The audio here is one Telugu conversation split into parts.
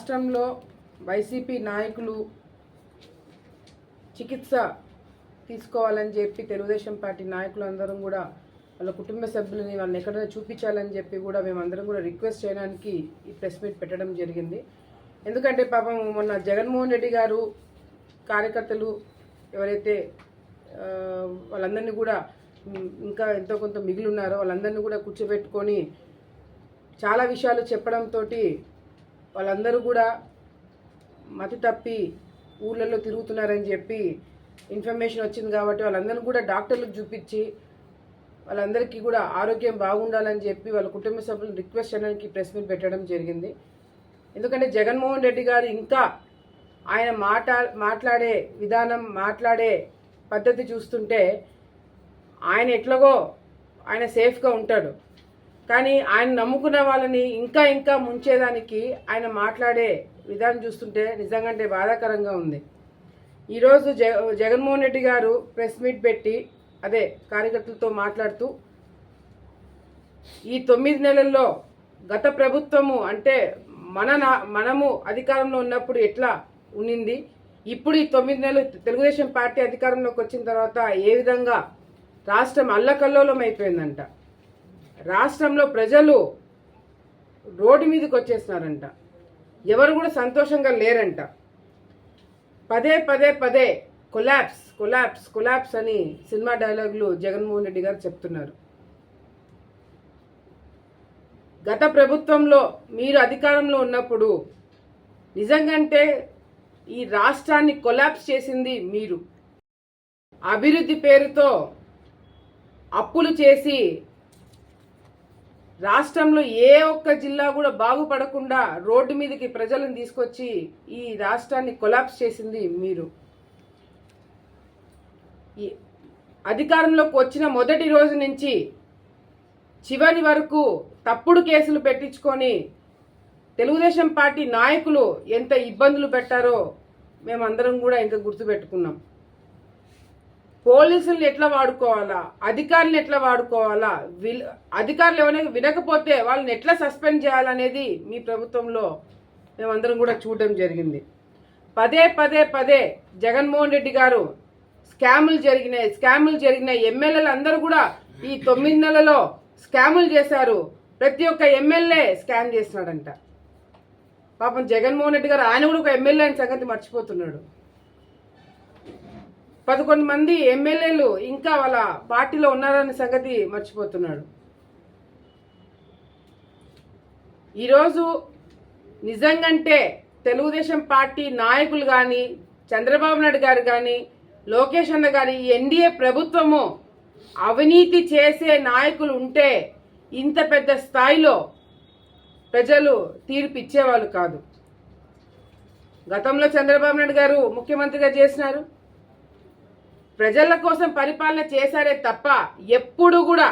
రాష్ట్రంలో వైసీపీ నాయకులు చికిత్స తీసుకోవాలని చెప్పి తెలుగుదేశం పార్టీ నాయకులు అందరం కూడా వాళ్ళ కుటుంబ సభ్యులని వాళ్ళని ఎక్కడైనా చూపించాలని చెప్పి కూడా మేమందరం కూడా రిక్వెస్ట్ చేయడానికి ఈ ప్రెస్ మీట్ పెట్టడం జరిగింది. ఎందుకంటే పాపం మొన్న జగన్మోహన్ రెడ్డి గారు కార్యకర్తలు ఎవరైతే వాళ్ళందరినీ కూడా ఇంకా ఎంతో కొంత మిగిలి ఉన్నారో వాళ్ళందరినీ కూడా కూర్చోబెట్టుకొని చాలా విషయాలు చెప్పడంతో వాళ్ళందరూ కూడా మతి తప్పి ఊళ్ళల్లో తిరుగుతున్నారని చెప్పి ఇన్ఫర్మేషన్ వచ్చింది. కాబట్టి వాళ్ళందరినీ కూడా డాక్టర్లకు చూపించి వాళ్ళందరికీ కూడా ఆరోగ్యం బాగుండాలని చెప్పి వాళ్ళ కుటుంబ సభ్యులను రిక్వెస్ట్ చేయడానికి ప్రెస్ మీట్ పెట్టడం జరిగింది. ఎందుకంటే జగన్మోహన్ రెడ్డి గారు ఇంకా ఆయన మాట్లాడే విధానం, మాట్లాడే పద్ధతి చూస్తుంటే ఆయన ఎట్లాగో ఆయన సేఫ్గా ఉంటాడు, కానీ ఆయన నమ్ముకున్న వాళ్ళని ఇంకా ఇంకా ముంచేదానికి ఆయన మాట్లాడే విధానం చూస్తుంటే నిజంగా బాధాకరంగా ఉంది. ఈరోజు జగన్మోహన్ రెడ్డి గారు ప్రెస్ మీట్ పెట్టి అదే కార్యకర్తలతో మాట్లాడుతూ ఈ 9 నెలల్లో గత ప్రభుత్వము అంటే మనము అధికారంలో ఉన్నప్పుడు ఎట్లా ఉన్నింది, ఇప్పుడు ఈ 9 నెలలు తెలుగుదేశం పార్టీ అధికారంలోకి వచ్చిన తర్వాత ఏ విధంగా రాష్ట్రం అల్లకల్లోలం అయిపోయిందంట. రాష్ట్రంలో ప్రజలు రోడ్డు మీదకి వచ్చేస్తున్నారంట, ఎవరు కూడా సంతోషంగా లేరంట. పదే పదే పదే కొలాప్స్ కొలాప్స్ కొలాప్స్ అని సినిమా డైలాగులు జగన్మోహన్ రెడ్డి గారు చెప్తున్నారు. గత ప్రభుత్వంలో మీరు అధికారంలో ఉన్నప్పుడు నిజంగంటే ఈ రాష్ట్రాన్ని కొలాప్స్ చేసింది మీరు. అభివృద్ధి పేరుతో అప్పులు చేసి రాష్ట్రంలో ఏ ఒక్క జిల్లా కూడా బాగుపడకుండా రోడ్డు మీదకి ప్రజలను తీసుకొచ్చి ఈ రాష్ట్రాన్ని కొలాప్స్ చేసింది మీరు. ఈ అధికారంలోకి వచ్చిన మొదటి రోజు నుంచి చివరి వరకు తప్పుడు కేసులు పెట్టించుకొని తెలుగుదేశం పార్టీ నాయకులు ఎంత ఇబ్బందులు పెట్టారో మేమందరం కూడా ఇంకా గుర్తుపెట్టుకున్నాం. పోలీసులను ఎట్లా వాడుకోవాలా, అధికారులను ఎట్లా వాడుకోవాలా, అధికారులు ఎవరైనా వినకపోతే వాళ్ళని ఎట్లా సస్పెండ్ చేయాలనేది మీ ప్రభుత్వంలో మేమందరం కూడా చూడడం జరిగింది. పదే పదే పదే జగన్మోహన్ రెడ్డి గారు స్కాములు జరిగినాయి ఎమ్మెల్యేలు అందరూ కూడా ఈ 9 నెలలలో స్కాములు చేశారు. ప్రతి ఒక్క ఎమ్మెల్యే స్కామ్ చేస్తున్నాడంట. పాపం జగన్మోహన్ రెడ్డి గారు ఆయన కూడా ఒక ఎమ్మెల్యే అయిన సంగతి మర్చిపోతున్నాడు. 11 మంది ఎమ్మెల్యేలు ఇంకా వాళ్ళ పార్టీలో ఉన్నారనే సంగతి మర్చిపోతున్నాడు. ఈరోజు నిజంగంటే తెలుగుదేశం పార్టీ నాయకులు కానీ, చంద్రబాబు నాయుడు గారు కానీ, లోకేష్ అన్న గారి ఎన్డీఏ ప్రభుత్వము అవినీతి చేసే నాయకులు ఉంటే ఇంత పెద్ద స్థాయిలో ప్రజలు తీర్పు ఇచ్చేవాళ్ళు కాదు. గతంలో చంద్రబాబు నాయుడు గారు ముఖ్యమంత్రిగా చేసినారు, ప్రజల కోసం పరిపాలన చేశారే తప్ప ఎప్పుడు కూడా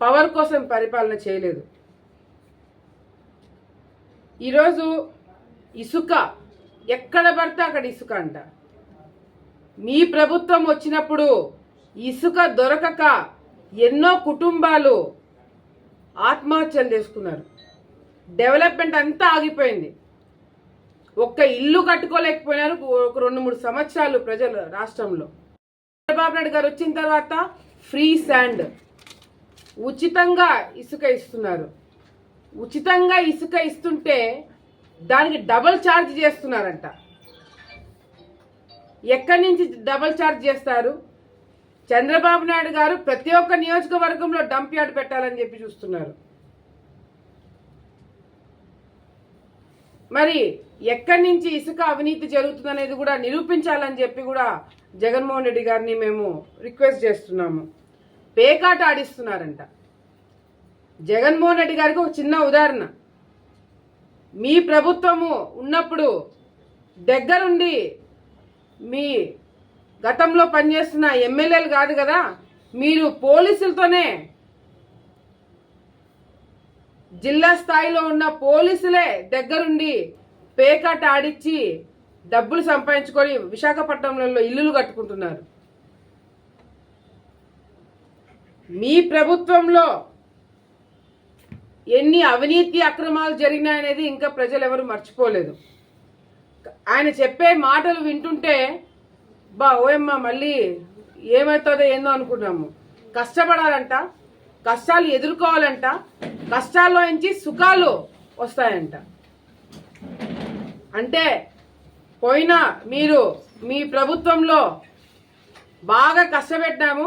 పవర్ కోసం పరిపాలన చేయలేదు. ఈరోజు ఇసుక ఎక్కడ పడితే అక్కడ ఇసుక అంట. మీ ప్రభుత్వం వచ్చినప్పుడు ఇసుక దొరకక ఎన్నో కుటుంబాలు ఆత్మహత్యలు చేసుకున్నారు. డెవలప్మెంట్ అంతా ఆగిపోయింది. ఒక్క ఇల్లు కట్టుకోలేకపోయినారు ఒక 2-3 సంవత్సరాలు ప్రజలు రాష్ట్రంలో. చంద్రబాబు నాయుడు గారు వచ్చిన తర్వాత ఫ్రీ శాండ్, ఉచితంగా ఇసుక ఇస్తున్నారు. ఉచితంగా ఇసుక ఇస్తుంటే దానికి డబుల్ ఛార్జ్ చేస్తున్నారంట. ఎక్కడి నుంచి డబుల్ ఛార్జ్ చేస్తారు? చంద్రబాబు నాయుడు గారు ప్రతి ఒక్క నియోజకవర్గంలో డంప్ యార్డ్ పెట్టాలని చెప్పి చూస్తున్నారు. మరి ఎక్కడి నుంచి ఇసుక అవినీతి జరుగుతుందనేది కూడా నిరూపించాలని చెప్పి కూడా జగన్మోహన్ రెడ్డి గారిని మేము రిక్వెస్ట్ చేస్తున్నాము. పేకాట ఆడిస్తున్నారంట. జగన్మోహన్ రెడ్డి గారికి ఒక చిన్న ఉదాహరణ, మీ ప్రభుత్వము ఉన్నప్పుడు దగ్గరుండి మీ గతంలో పనిచేస్తున్న ఎమ్మెల్యేలు కాదు కదా, మీరు పోలీసులతోనే, జిల్లా స్థాయిలో ఉన్న పోలీసులే దగ్గరుండి పేకాట ఆడిచ్చి డబ్బులు సంపాదించుకొని విశాఖపట్నంలో ఇల్లులు కట్టుకుంటున్నారు. మీ ప్రభుత్వంలో ఎన్ని అవినీతి అక్రమాలు జరిగినాయనేది ఇంకా ప్రజలు ఎవరు మర్చిపోలేదు. ఆయన చెప్పే మాటలు వింటుంటే ఓయమ్మ మళ్ళీ ఏమవుతుందో ఏందో అనుకున్నాము. కష్టపడాలంట, కష్టాలు ఎదుర్కోవాలంట, కష్టాల్లో నుంచి సుఖాలు వస్తాయంట. అంటే పోయినా మీరు మీ ప్రభుత్వంలో బాగా కష్టపెట్టాము,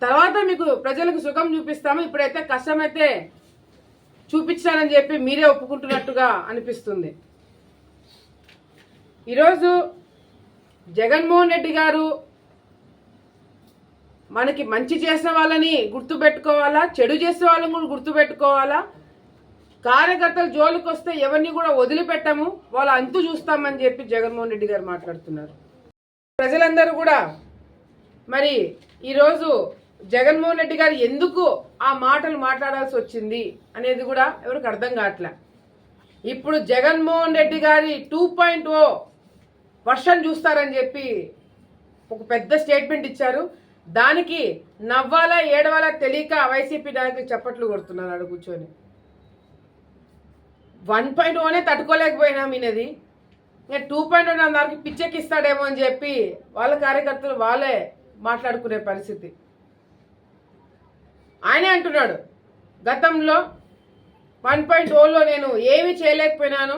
తర్వాత మీకు ప్రజలకు సుఖం చూపిస్తాము, ఇప్పుడైతే కష్టమైతే చూపించాలని చెప్పి మీరే ఒప్పుకుంటున్నట్టుగా అనిపిస్తుంది. ఈరోజు జగన్మోహన్ రెడ్డి గారు మనకి మంచి చేసిన వాళ్ళని గుర్తుపెట్టుకోవాలా, చెడు చేసే వాళ్ళని కూడా గుర్తుపెట్టుకోవాలా. కార్యకర్తలు జోలికి వస్తే ఎవరిని కూడా వదిలిపెట్టము, వాళ్ళ అంతు చూస్తామని చెప్పి జగన్మోహన్ రెడ్డి గారు మాట్లాడుతున్నారు. ప్రజలందరూ కూడా మరి ఈరోజు జగన్మోహన్ రెడ్డి గారు ఎందుకు ఆ మాటలు మాట్లాడాల్సి వచ్చింది అనేది కూడా ఎవరికి అర్థం కావట్లే. ఇప్పుడు జగన్మోహన్ రెడ్డి గారి 2.0 వర్షన్ చూస్తారని చెప్పి ఒక పెద్ద స్టేట్మెంట్ ఇచ్చారు. దానికి నవ్వాలా ఏడవాలా తెలియక వైసీపీ నాయకులు చప్పట్లు కొడుతున్నారు అక్కడ కూర్చొని. 1.0నే తట్టుకోలేకపోయినాం ఈయనది, ఇంకా 2.0 అందరికి పిచ్చెక్కిస్తాడేమో అని చెప్పి వాళ్ళ కార్యకర్తలు వాళ్ళే మాట్లాడుకునే పరిస్థితి. ఆయనే అంటున్నాడు గతంలో 1.0లో నేను ఏమీ చేయలేకపోయినాను,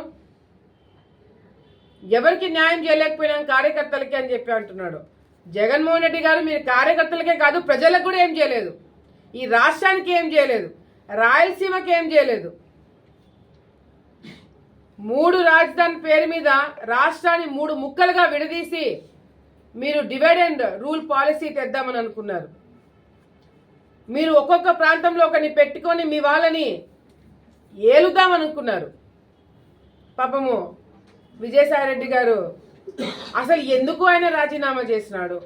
ఎవరికి న్యాయం చేయలేకపోయినాను కార్యకర్తలకి అని చెప్పి అంటున్నాడు. జగన్మోహన్ రెడ్డి గారు మీరు కార్యకర్తలకే కాదు ప్రజలకు కూడా ఏం చేయలేదు, ఈ రాష్ట్రానికి ఏం చేయలేదు, రాయలసీమకి ఏం చేయలేదు. 3 రాజధాని పేరు మీద రాష్ట్రాన్ని 3 ముక్కలుగా విడదీసి మీరు డివైడ్ అండ్ రూల్ పాలసీ తెద్దామని అనుకున్నారు. మీరు ఒక్కొక్క ప్రాంతంలో ఒకరిని పెట్టుకొని మీ వాళ్ళని ఏలుదామనుకున్నారు. పాపము విజయసాయిరెడ్డి గారు అసలు ఎందుకు ఆయన రాజీనామా చేసినాడు,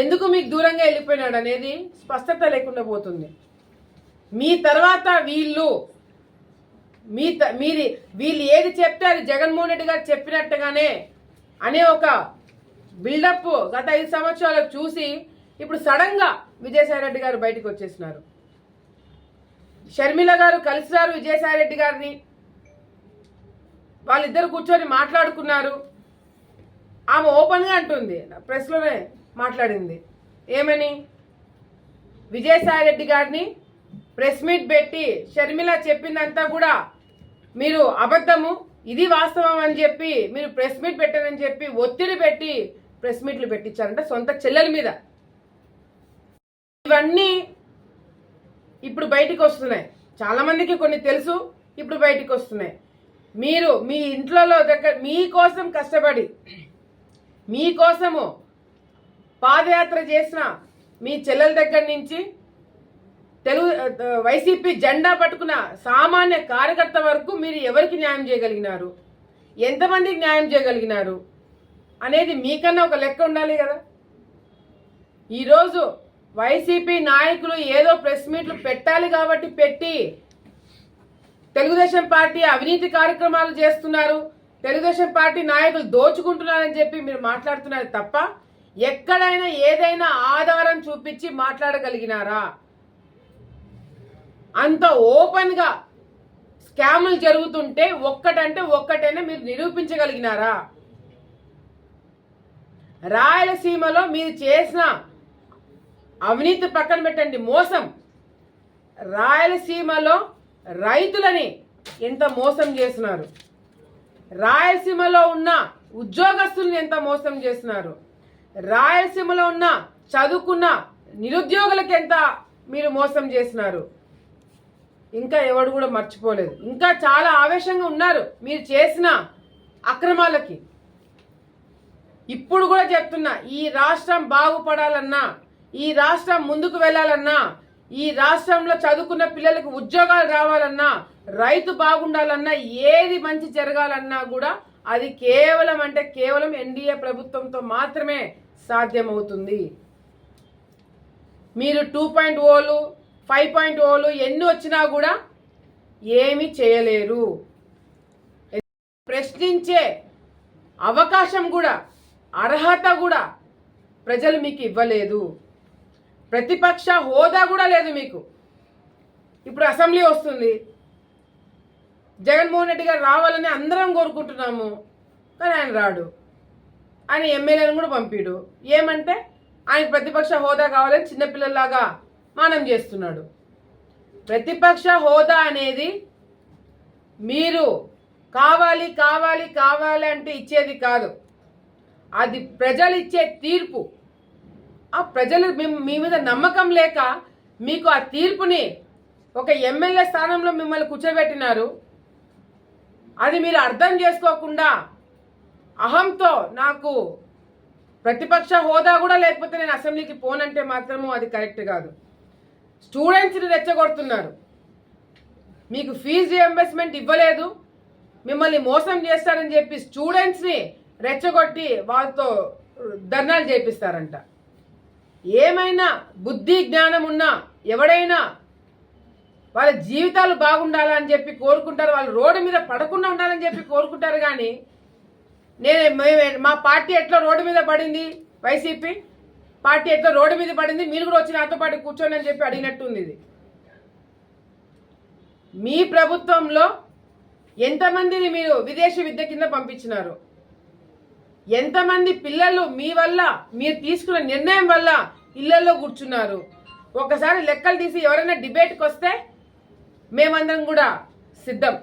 ఎందుకు మీకు దూరంగా వెళ్ళిపోయినాడు అనేది స్పష్టత లేకుండా పోతుంది. మీ తర్వాత వీళ్ళు ఏది చెప్తే అది జగన్మోహన్ రెడ్డి గారు చెప్పినట్టుగానే అనే ఒక బిల్డప్ గత 5 సంవత్సరాలకు చూసి ఇప్పుడు సడన్ గా విజయసాయిరెడ్డి గారు బయటకు వచ్చేసినారు. షర్మిల గారు కలిసినారు విజయసాయిరెడ్డి గారిని, వాళ్ళిద్దరు కూర్చొని మాట్లాడుకున్నారు. ఆమె ఓపెన్గా అంటుంది, ప్రెస్లోనే మాట్లాడింది, ఏమని విజయసాయిరెడ్డి గారిని ప్రెస్ మీట్ పెట్టి షర్మిల చెప్పిందంతా కూడా మీరు అబద్ధము, ఇది వాస్తవం అని చెప్పి మీరు ప్రెస్ మీట్ పెట్టారని చెప్పి ఒత్తిడి పెట్టి ప్రెస్ మీట్లు పెట్టించారంట సొంత చెల్లెల మీద. ఇవన్నీ ఇప్పుడు బయటికి వస్తున్నాయి. చాలా మందికి కొన్ని తెలుసు, ఇప్పుడు బయటికి వస్తున్నాయి. మీరు మీ ఇంట్లో దగ్గర మీకోసం కష్టపడి మీకోసము పాదయాత్ర చేసిన మీ చెల్లెల దగ్గర నుంచి వైసీపీ జెండా పట్టుకున్న సామాన్య కార్యకర్త వరకు మీరు ఎవరికి న్యాయం చేయగలిగినారు, ఎంతమందికి న్యాయం చేయగలిగినారు అనేది మీకన్నా ఒక లెక్క ఉండాలి కదా. ఈరోజు వైసీపీ నాయకులు ఏదో ప్రెస్ మీట్లు పెట్టాలి కాబట్టి పెట్టి తెలుగుదేశం పార్టీ అవినీతి కార్యక్రమాలు చేస్తున్నారు, తెలుగుదేశం పార్టీ నాయకులు దోచుకుంటున్నారని చెప్పి మీరు మాట్లాడుతున్నారు తప్ప ఎక్కడైనా ఏదైనా ఆధారం చూపించి మాట్లాడగలిగినారా? అంత ఓపెన్ గా స్కాములు జరుగుతుంటే ఒక్కటంటే ఒక్కటైనా మీరు నిరూపించగలిగినారా? రాయలసీమలో మీరు చేసిన అవినీతి పక్కన పెట్టండి, మోసం, రాయలసీమలో రైతులని ఎంత మోసం చేస్తున్నారు, రాయలసీమలో ఉన్న ఉద్యోగస్తుల్ని ఎంత మోసం చేస్తున్నారు, రాయలసీమలో ఉన్న చదువుకున్న నిరుద్యోగులకు ఎంత మీరు మోసం చేస్తున్నారు. ఇంకా ఎవడు కూడా మర్చిపోలేదు, ఇంకా చాలా ఆవేశంగా ఉన్నారు మీరు చేసిన అక్రమాలకి. ఇప్పుడు కూడా చెప్తున్నా, ఈ రాష్ట్రం బాగుపడాలన్నా, ఈ రాష్ట్రం ముందుకు వెళ్ళాలన్నా, ఈ రాష్ట్రంలో చదువుకున్న పిల్లలకు ఉద్యోగాలు రావాలన్నా, రైతు బాగుండాలన్నా, ఏది మంచి జరగాలన్నా కూడా అది కేవలం అంటే కేవలం ఎన్డీఏ ప్రభుత్వంతో మాత్రమే సాధ్యమవుతుంది. మీరు 2.0లు 5.0లు ఎన్ని వచ్చినా కూడా ఏమీ చేయలేరు. ప్రశ్నించే అవకాశం కూడా అర్హత కూడా ప్రజలు మీకు ఇవ్వలేదు, ప్రతిపక్ష హోదా కూడా లేదు మీకు. ఇప్పుడు అసెంబ్లీ వస్తుంది, జగన్మోహన్ రెడ్డి గారు రావాలని అందరం కోరుకుంటున్నాము, కానీ ఆయన రాడు. ఆయన ఎమ్మెల్యేలను కూడా పంపిడు. ఏమంటే ఆయన ప్రతిపక్ష హోదా కావాలని చిన్నపిల్లల్లాగా మానం చేస్తున్నాడు. ప్రతిపక్ష హోదా అనేది మీరు కావాలి కావాలి కావాలి అంటే ఇచ్చేది కాదు, అది ప్రజలు ఇచ్చే తీర్పు. ఆ ప్రజలు మీ మీద నమ్మకం లేక మీకు ఆ తీర్పుని ఒక ఎమ్మెల్యే స్థానంలో మిమ్మల్ని కూర్చోబెట్టినారు. అది మీరు అర్థం చేసుకోకుండా అహంతో నాకు ప్రతిపక్ష హోదా కూడా లేకపోతే నేను అసెంబ్లీకి పోనంటే మాత్రము అది కరెక్ట్ కాదు. స్టూడెంట్స్ని రెచ్చగొడుతున్నారు. మీకు ఫీజు రియంబర్స్మెంట్ ఇవ్వలేదు, మిమ్మల్ని మోసం చేస్తారని చెప్పి స్టూడెంట్స్ని రెచ్చగొట్టి వాళ్ళతో ధర్నాలు చేపిస్తారంట. ఏమైనా బుద్ధి జ్ఞానం ఉన్నా ఎవడైనా వాళ్ళ జీవితాలు బాగుండాలని చెప్పి కోరుకుంటారు, వాళ్ళు రోడ్డు మీద పడకుండా ఉండాలని చెప్పి కోరుకుంటారు. కానీ మా పార్టీ ఎట్లా రోడ్డు మీద పడింది, వైసీపీ పార్టీ ఎట్లా రోడ్డు మీద పడింది, మీరు కూడా వచ్చి నాతో పాటు కూర్చోండి అని చెప్పి అడిగినట్టుంది. ఇది మీ ప్రభుత్వంలో ఎంతమందిని మీరు విదేశీ విద్య కింద పంపించినారు? ఎంతమంది పిల్లలు మీ వల్ల మీరు తీసుకున్న నిర్ణయం వల్ల ఇళ్లలో కూర్చున్నారు? ఒకసారి లెక్కలు తీసి ఎవరైనా డిబేట్కి వస్తే మేమందరం కూడా సిద్ధం.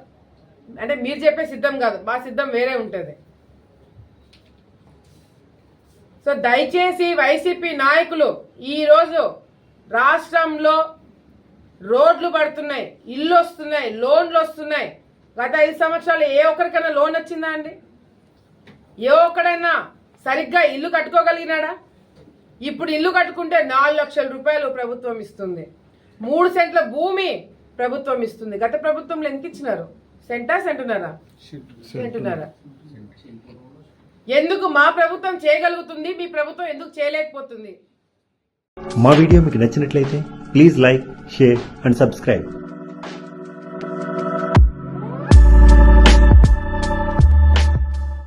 అంటే మీరు చెప్పే సిద్ధం కాదు, మా సిద్ధం వేరే ఉంటుంది. సో దయచేసి వైసీపీ నాయకులు, ఈరోజు రాష్ట్రంలో రోడ్లు పడుతున్నాయి, ఇల్లు వస్తున్నాయి, లోన్లు వస్తున్నాయి. గత 5 సంవత్సరాలు ఏ ఒక్కరికైనా లోన్ వచ్చిందా అండి? ఏ ఒక్కడైనా సరిగ్గా ఇల్లు కట్టుకోగలిగినాడా? ఇప్పుడు ఇల్లు కట్టుకుంటే 4 లక్షల రూపాయలు ప్రభుత్వం ఇస్తుంది, 3 సెంట్ల భూమి ప్రభుత్వం ఇస్తుంది. గత ప్రభుత్వంలో ఎంత ఇచ్చినారు? సెంటున్నారా? ఎందుకు మా ప్రభుత్వం చేయగలుగుతుంది, మీ ప్రభుత్వం ఎందుకు చేయలేకపోతుంది? మా వీడియో మీకు నచ్చినట్లయితే please like, share and subscribe.